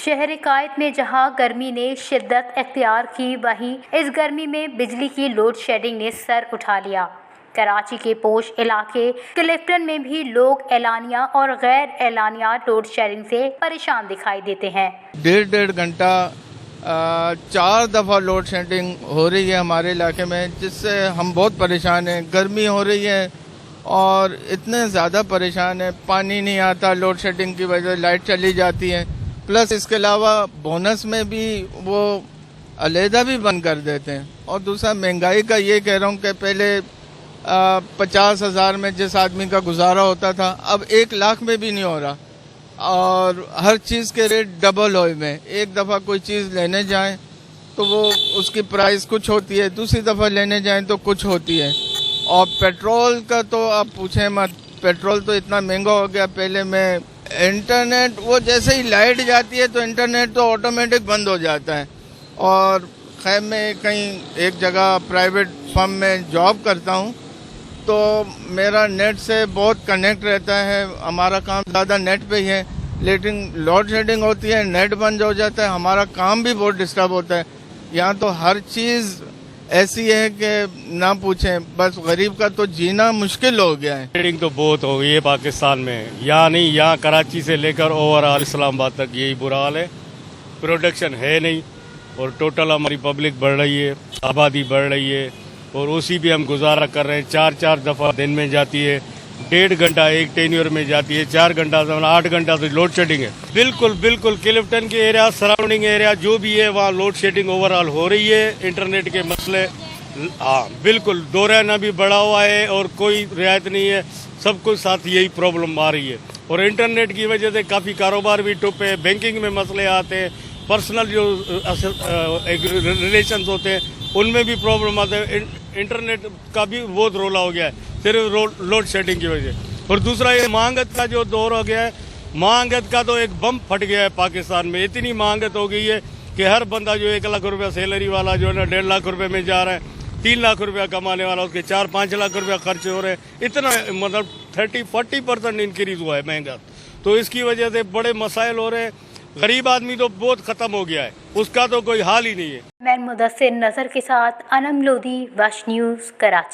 शहर कायद में जहां गर्मी ने शिद्दत अख्तियार की, वहीं इस गर्मी में बिजली की लोड शेडिंग ने सर उठा लिया। कराची के पोश इलाके क्लिफ्टन में भी लोग एलानिया और गैर एलानिया लोड शेडिंग से परेशान दिखाई देते हैं। डेढ़ घंटा 4 दफ़ा लोड शेडिंग हो रही है हमारे इलाके में, जिससे हम बहुत परेशान हैं। गर्मी हो रही है और इतने ज़्यादा परेशान है, पानी नहीं आता, लोड शेडिंग की वजह से लाइट चली जाती है। प्लस इसके अलावा बोनस में भी वो अलहदा भी बंद कर देते हैं। और दूसरा महंगाई का ये कह रहा हूँ कि पहले 50,000 में जिस आदमी का गुजारा होता था, अब 1 लाख में भी नहीं हो रहा। और हर चीज़ के रेट डबल हुए में। एक दफ़ा कोई चीज़ लेने जाएं तो वो उसकी प्राइस कुछ होती है, दूसरी दफ़ा लेने जाएं तो कुछ होती है। और पेट्रोल का तो आप पूछें मत, पेट्रोल तो इतना महंगा हो गया। पहले मैं इंटरनेट, वो जैसे ही लाइट जाती है तो इंटरनेट तो ऑटोमेटिक बंद हो जाता है। और खैर मैं कहीं एक जगह प्राइवेट फर्म में जॉब करता हूँ, तो मेरा नेट से बहुत कनेक्ट रहता है। हमारा काम ज़्यादा नेट पे ही है, लेकिन लोड शेडिंग होती है, नेट बंद हो जाता है, हमारा काम भी बहुत डिस्टर्ब होता है। यहाँ तो हर चीज़ ऐसी है कि ना पूछें, बस गरीब का तो जीना मुश्किल हो गया है। शेडिंग तो बहुत हो गई है पाकिस्तान में, यहाँ नहीं, यहाँ कराची से लेकर ओवरऑल इस्लामाबाद तक यही बुरा हाल है। प्रोडक्शन है नहीं और टोटल हमारी पब्लिक बढ़ रही है, आबादी बढ़ रही है और उसी भी हम गुजारा कर रहे हैं। 4 दफ़ा दिन में जाती है, 1.5 घंटा एक टेन्योर में जाती है, 4 घंटा 8 घंटा से लोड शेडिंग है। बिल्कुल क्लिफ्टन के एरिया, सराउंडिंग एरिया जो भी है, वहाँ लोड शेडिंग ओवरऑल हो रही है। इंटरनेट के मसले, हाँ बिल्कुल, दोहराना भी बढ़ा हुआ है और कोई रियायत नहीं है। सब कुछ साथ यही प्रॉब्लम आ रही है और इंटरनेट की वजह से काफ़ी कारोबार भी टुप है, बैंकिंग में मसले आते हैं, पर्सनल जो रिलेशंस होते हैं उनमें भी प्रॉब्लम आते हैं। इंटरनेट का भी बहुत रोला हो गया है सिर्फ लोड शेडिंग की वजह से। और दूसरा ये महंगत का जो दौर हो गया है, महंगत का तो एक बम फट गया है पाकिस्तान में। इतनी महंगत हो गई है कि हर बंदा जो 1 लाख रुपया सैलरी वाला जो है ना 1.5 लाख रुपए में जा रहा है, 3 लाख रुपया कमाने वाला उसके 4-5 लाख रुपया खर्च हो रहे हैं। इतना मतलब 30-40% इंक्रीज हुआ है महंगा। तो इसकी वजह से बड़े मसाइल हो रहे हैं। गरीब आदमी तो बहुत खत्म हो गया है, उसका तो कोई हाल ही नहीं है। मैं मुदस्सिर नजर के साथ अनम लोधी, वश न्यूज़, कराची।